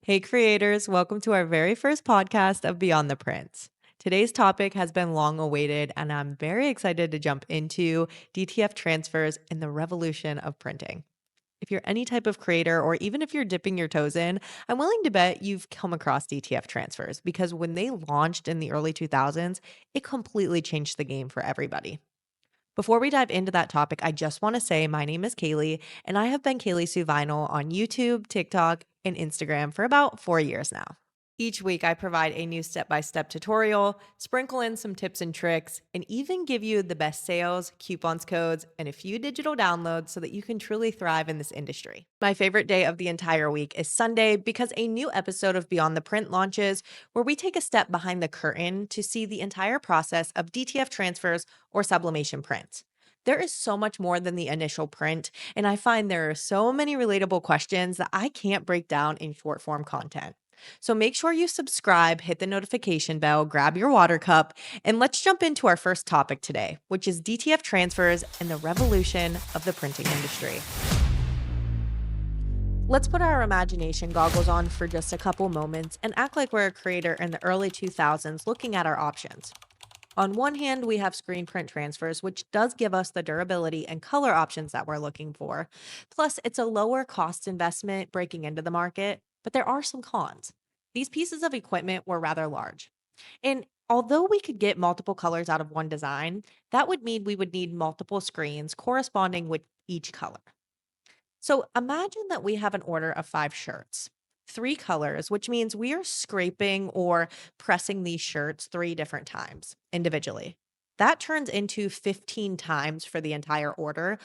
Hey, creators, welcome to our very first podcast of Beyond the Prints. Today's topic has been long awaited, and I'm very excited to jump into DTF transfers and the revolution of printing. If you're any type of creator, or even if you're dipping your toes in, I'm willing to bet you've come across DTF transfers because when they launched in the early 2000s, it completely changed the game for everybody. Before we dive into that topic, I just want to say my name is Kaylee, and I have been Kaylee Sue Vinyl on YouTube, TikTok, and Instagram for about 4 years now. Each week, I provide a new step by step tutorial, sprinkle in some tips and tricks, and even give you the best sales, coupons, codes, and a few digital downloads so that you can truly thrive in this industry. My favorite day of the entire week is Sunday because a new episode of Beyond the Print launches where we take a step behind the curtain to see the entire process of DTF transfers or sublimation prints. There is so much more than the initial print, and I find there are so many relatable questions that I can't break down in short form content. So make sure you subscribe, hit the notification bell, grab your water cup, and let's jump into our first topic today, which is DTF transfers and the revolution of the printing industry. Let's put our imagination goggles on for just a couple moments and act like we're a creator in the early 2000s looking at our options. On one hand, we have screen print transfers, which does give us the durability and color options that we're looking for. Plus, it's a lower cost investment breaking into the market, but there are some cons. These pieces of equipment were rather large. And although we could get multiple colors out of one design, that would mean we would need multiple screens corresponding with each color. So imagine that we have an order of 5 shirts, 3 colors, which means we are scraping or pressing these shirts 3 different times individually. That turns into 15 times for the entire order.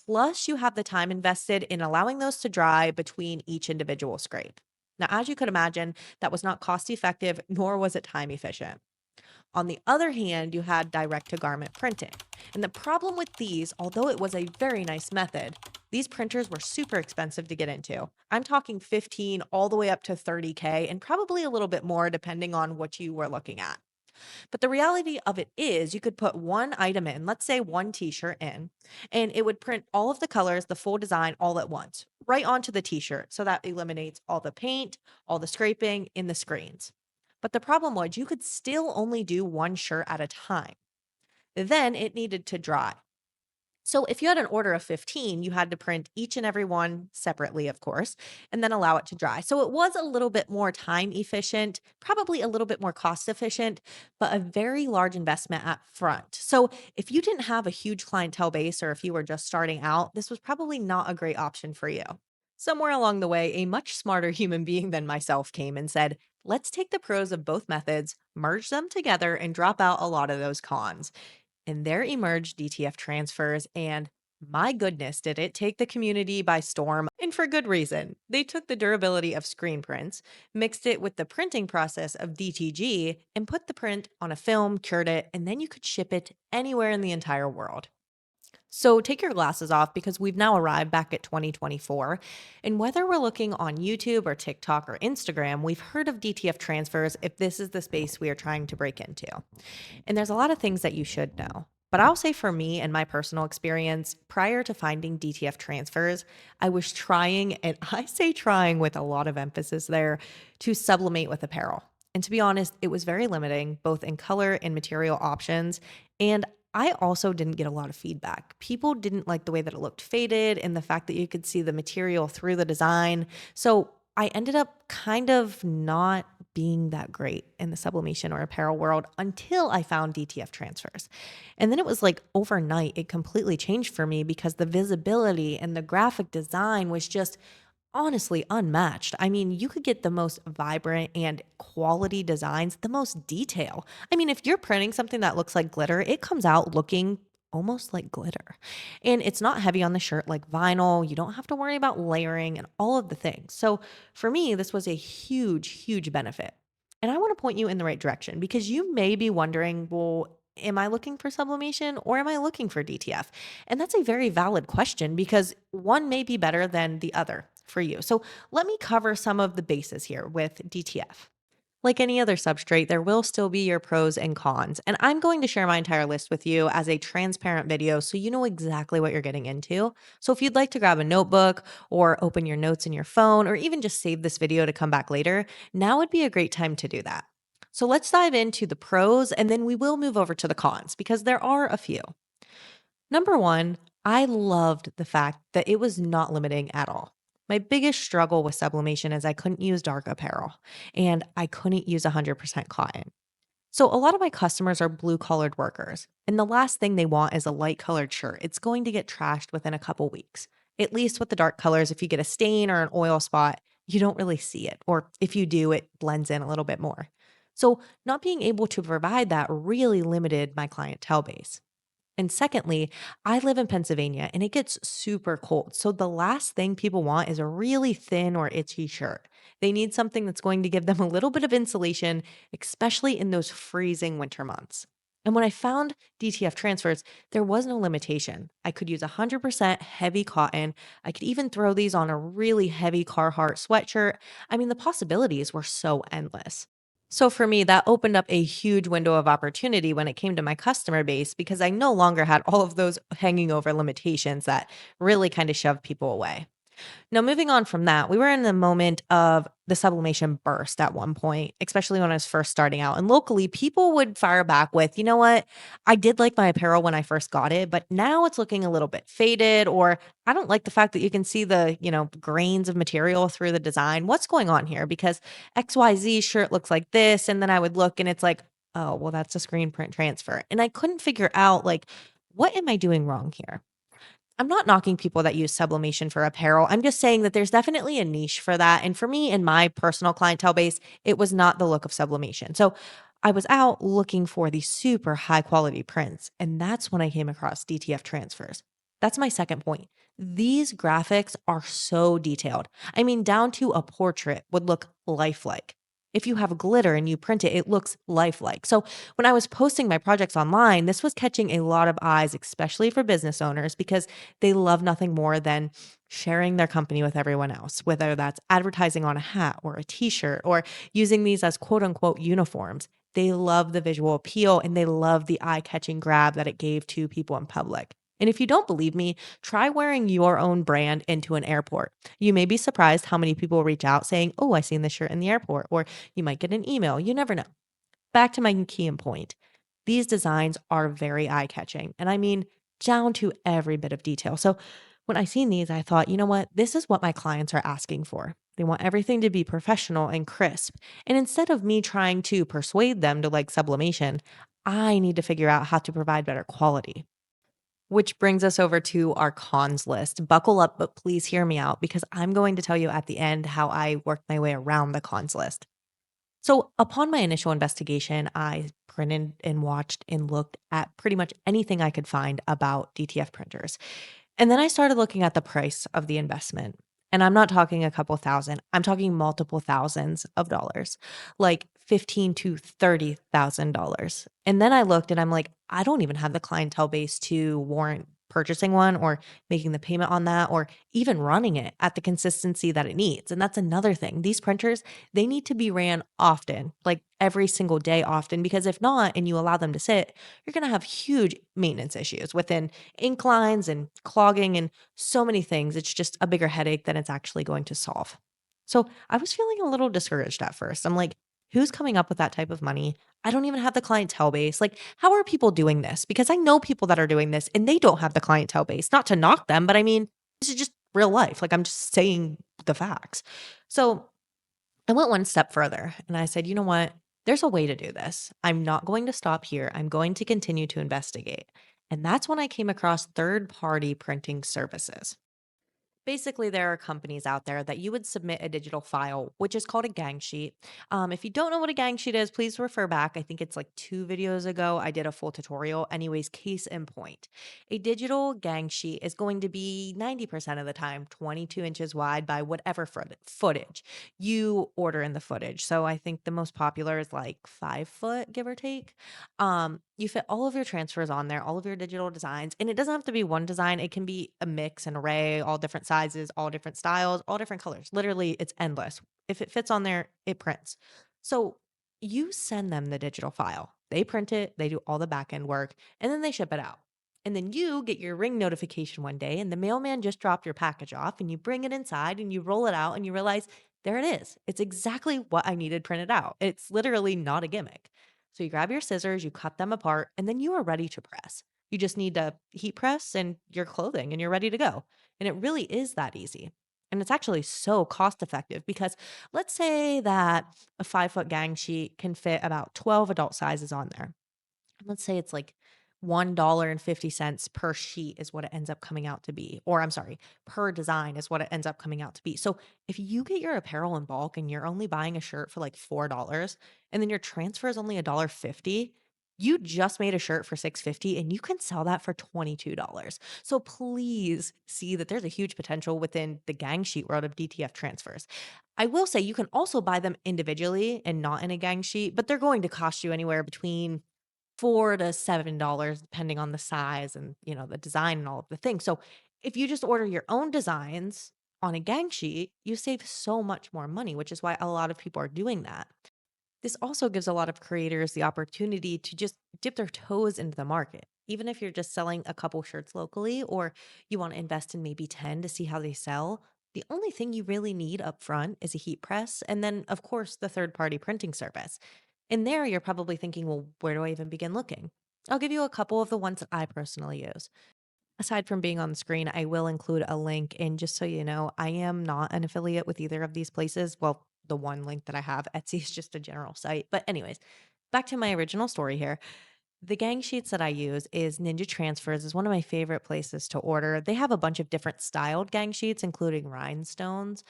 Plus, you have the time invested in allowing those to dry between each individual scrape. Now, as you could imagine, that was not cost effective, nor was it time efficient. On the other hand, you had direct to garment printing. And the problem with these, although it was a very nice method, these printers were super expensive to get into. I'm talking 15 all the way up to 30K and probably a little bit more depending on what you were looking at. But the reality of it is you could put one item in, let's say one t-shirt in, and it would print all of the colors, the full design all at once, right onto the t-shirt. So that eliminates all the paint, all the scraping in the screens. But the problem was you could still only do one shirt at a time. Then it needed to dry. So if you had an order of 15, you had to print each and every one separately, of course, and then allow it to dry. So it was a little bit more time efficient, probably a little bit more cost efficient, but a very large investment up front. So if you didn't have a huge clientele base or if you were just starting out, this was probably not a great option for you. Somewhere along the way, a much smarter human being than myself came and said, let's take the pros of both methods, merge them together, and drop out a lot of those cons. And there emerged DTF transfers, and my goodness, did it take the community by storm, and for good reason. They took the durability of screen prints, mixed it with the printing process of DTG, and put the print on a film, cured it, and then you could ship it anywhere in the entire world. So take your glasses off because we've now arrived back at 2024. And whether we're looking on YouTube or TikTok or Instagram, we've heard of DTF transfers if this is the space we are trying to break into. And there's a lot of things that you should know. But I'll say for me and my personal experience, prior to finding DTF transfers, I was trying, and I say trying with a lot of emphasis there, to sublimate with apparel. And to be honest, it was very limiting, both in color and material options. And I also didn't get a lot of feedback. People didn't like the way that it looked faded and the fact that you could see the material through the design. So I ended up kind of not being that great in the sublimation or apparel world until I found DTF transfers. And then it was like overnight, it completely changed for me because the visibility and the graphic design was just honestly unmatched. I mean, you could get the most vibrant and quality designs, the most detail. I mean, if you're printing something that looks like glitter, it comes out looking almost like glitter. And it's not heavy on the shirt like vinyl. You don't have to worry about layering and all of the things. So for me, this was a huge, huge benefit. And I want to point you in the right direction because you may be wondering, well, am I looking for sublimation or am I looking for DTF? And that's a very valid question because one may be better than the other for you. So let me cover some of the bases here with DTF. Like any other substrate, there will still be your pros and cons, and I'm going to share my entire list with you as a transparent video so you know exactly what you're getting into. So if you'd like to grab a notebook or open your notes in your phone or even just save this video to come back later, now would be a great time to do that. So let's dive into the pros and then we will move over to the cons because there are a few. Number one, I loved the fact that it was not limiting at all. My biggest struggle with sublimation is I couldn't use dark apparel and I couldn't use 100% cotton. So, a lot of my customers are blue collared workers, and the last thing they want is a light colored shirt. It's going to get trashed within a couple weeks. At least with the dark colors, if you get a stain or an oil spot, you don't really see it. Or if you do, it blends in a little bit more. So, not being able to provide that really limited my clientele base. And secondly, I live in Pennsylvania and it gets super cold. So the last thing people want is a really thin or itchy shirt. They need something that's going to give them a little bit of insulation, especially in those freezing winter months. And when I found DTF transfers, there was no limitation. I could use 100% heavy cotton. I could even throw these on a really heavy Carhartt sweatshirt. I mean, the possibilities were so endless. So for me, that opened up a huge window of opportunity when it came to my customer base because I no longer had all of those hanging over limitations that really kind of shoved people away. Now, moving on from that, we were in the moment of the sublimation burst at one point, especially when I was first starting out. And locally, people would fire back with, you know what? I did like my apparel when I first got it, but now it's looking a little bit faded, or I don't like the fact that you can see the, grains of material through the design. What's going on here? Because XYZ shirt looks like this. And then I would look and it's like, oh, well, that's a screen print transfer. And I couldn't figure out, like, what am I doing wrong here? I'm not knocking people that use sublimation for apparel. I'm just saying that there's definitely a niche for that. And for me, in my personal clientele base, it was not the look of sublimation. So I was out looking for these super high quality prints. And that's when I came across DTF transfers. That's my second point. These graphics are so detailed. I mean, down to a portrait would look lifelike. If you have glitter and you print it, it looks lifelike. So when I was posting my projects online, this was catching a lot of eyes, especially for business owners, because they love nothing more than sharing their company with everyone else, whether that's advertising on a hat or a t shirt or using these as quote unquote uniforms. They love the visual appeal and they love the eye catching grab that it gave to people in public. And if you don't believe me, try wearing your own brand into an airport. You may be surprised how many people reach out saying, "Oh, I seen this shirt in the airport," or you might get an email. You never know. Back to my key and point. These designs are very eye catching, and I mean down to every bit of detail. So when I seen these, I thought, you know what? This is what my clients are asking for. They want everything to be professional and crisp. And instead of me trying to persuade them to like sublimation, I need to figure out how to provide better quality. Which brings us over to our cons list. Buckle up, but please hear me out because I'm going to tell you at the end how I worked my way around the cons list. So, upon my initial investigation, I printed and watched and looked at pretty much anything I could find about DTF printers. And then I started looking at the price of the investment. And I'm not talking a couple thousand, I'm talking multiple thousands of dollars, like 15 to $30,000. And then I looked and I'm like, I don't even have the clientele base to warrant purchasing one or making the payment on that or even running it at the consistency that it needs. And that's another thing. These printers, they need to be ran often, like every single day often, because if not, and you allow them to sit, you're going to have huge maintenance issues within ink lines and clogging and so many things. It's just a bigger headache than it's actually going to solve. So I was feeling a little discouraged at first. I'm like, who's coming up with that type of money? I don't even have the clientele base. Like, how are people doing this? Because I know people that are doing this and they don't have the clientele base. Not to knock them, but I mean, this is just real life. Like, I'm just saying the facts. So I went one step further and I said, you know what? There's a way to do this. I'm not going to stop here. I'm going to continue to investigate. And that's when I came across third party printing services. Basically, there are companies out there that you would submit a digital file, which is called a gang sheet. If you don't know what a gang sheet is, please refer back. I think it's like 2 videos ago. I did a full tutorial. Anyways, case in point. A digital gang sheet is going to be 90% of the time 22 inches wide by whatever footage you order in the footage. So I think the most popular is like 5 foot, give or take. You fit all of your transfers on there, all of your digital designs, and it doesn't have to be one design. It can be a mix, an array, all different sizes, all different styles, all different colors. Literally, it's endless. If it fits on there, it prints. So You send them the digital file. They print it, they do all the back end work, and then they ship it out. And then you get your ring notification one day, and the mailman just dropped your package off, and you bring it inside and you roll it out, and you realize there it is. It's exactly what I needed printed out. It's literally not a gimmick. So you grab your scissors, you cut them apart, and then you are ready to press. You just need to heat press and your clothing, and you're ready to go. And it really is that easy. And it's actually so cost effective because let's say that a 5-foot gang sheet can fit about 12 adult sizes on there. Let's say it's like $1.50 per sheet is what it ends up coming out to be. Or I'm sorry, per design is what it ends up coming out to be. So if you get your apparel in bulk and you're only buying a shirt for like $4 and then your transfer is only $1.50, you just made a shirt for $6.50 and you can sell that for $22. So please see that there's a huge potential within the gang sheet world of DTF transfers. I will say you can also buy them individually and not in a gang sheet, but they're going to cost you anywhere between $4 to $7 depending on the size and, the design and all of the things. So, if you just order your own designs on a gang sheet, you save so much more money, which is why a lot of people are doing that. This also gives a lot of creators the opportunity to just dip their toes into the market. Even if you're just selling a couple shirts locally or you want to invest in maybe 10 to see how they sell, the only thing you really need up front is a heat press and then, of course, the third party printing service. In there, you're probably thinking, well, where do I even begin looking? I'll give you a couple of the ones that I personally use. Aside from being on the screen, I will include a link. And just so you know, I am not an affiliate with either of these places. Well, the one link that I have, Etsy is just a general site. But, anyways, back to my original story here. The gang sheets that I use is Ninja Transfers is one of my favorite places to order. They have a bunch of different styled gang sheets, including rhinestones.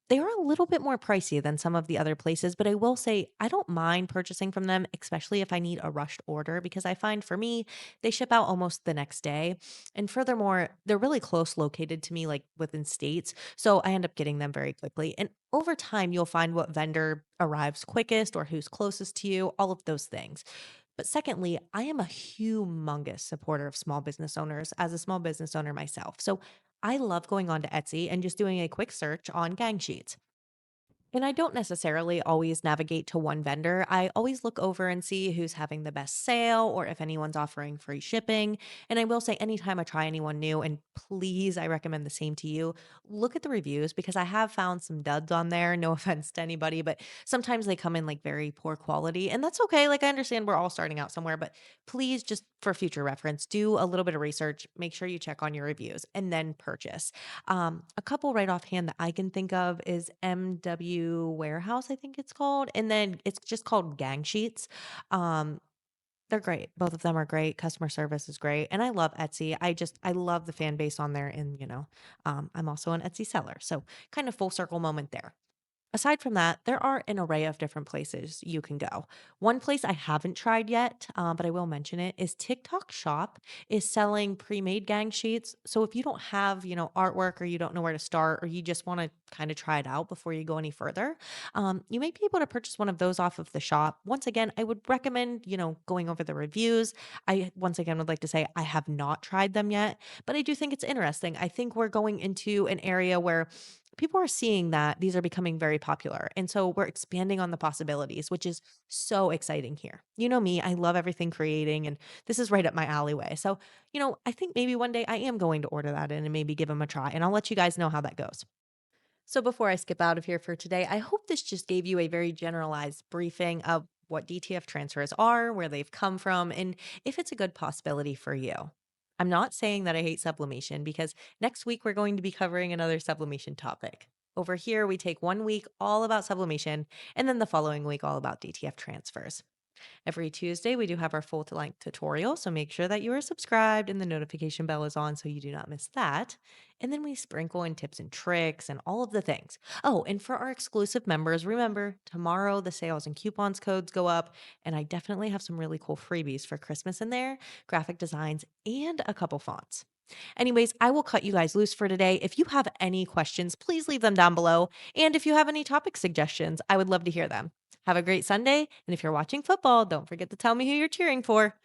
They are a little bit more pricey than some of the other places, but I will say I don't mind purchasing from them, especially if I need a rushed order, because I find for me, they ship out almost the next day. And furthermore, they're really close located to me, like within states. So I end up getting them very quickly. And over time, you'll find what vendor arrives quickest or who's closest to you, all of those things. But secondly, I am a humongous supporter of small business owners as a small business owner myself. So I love going on to Etsy and just doing a quick search on gang sheets. And I don't necessarily always navigate to one vendor. I always look over and see who's having the best sale or if anyone's offering free shipping. And I will say, anytime I try anyone new, and please, I recommend the same to you, look at the reviews because I have found some duds on there. No offense to anybody, but sometimes they come in like very poor quality. And that's okay. Like, I understand we're all starting out somewhere, but please, just for future reference, do a little bit of research, make sure you check on your reviews, and then purchase. A couple right offhand that I can think of is MW Warehouse, I think it's called, and then it's just called Gang Sheets. Um, they're great. Both of them are great. Customer service is great, and I love Etsy. I love the fan base on there, and I'm also an Etsy seller, so kind of full circle moment there. Aside from that, there are an array of different places you can go. One place I haven't tried yet, but I will mention it, is TikTok Shop is selling pre-made gang sheets. So if you don't have, artwork or you don't know where to start or you just want to kind of try it out before you go any further, you may be able to purchase one of those off of the shop. Once again, I would recommend, going over the reviews. I once again would like to say I have not tried them yet, but I do think it's interesting. I think we're going into an area where people are seeing that these are becoming very popular. And so we're expanding on the possibilities, which is so exciting here. You know me, I love everything creating, and this is right up my alleyway. So, I think maybe one day I am going to order that in and maybe give them a try, and I'll let you guys know how that goes. So, before I skip out of here for today, I hope this just gave you a very generalized briefing of what DTF transfers are, where they've come from, and if it's a good possibility for you. I'm not saying that I hate sublimation because next week we're going to be covering another sublimation topic. Over here, we take 1 week all about sublimation, and then the following week all about DTF transfers. Every Tuesday, we do have our full to length tutorial, so make sure that you are subscribed and the notification bell is on so you do not miss that. And then we sprinkle in tips and tricks and all of the things. Oh, and for our exclusive members, remember tomorrow the sales and coupons codes go up, and I definitely have some really cool freebies for Christmas in there, graphic designs, and a couple fonts. Anyways, I will cut you guys loose for today. If you have any questions, please leave them down below. And if you have any topic suggestions, I would love to hear them. Have a great Sunday. And if you're watching football, don't forget to tell me who you're cheering for.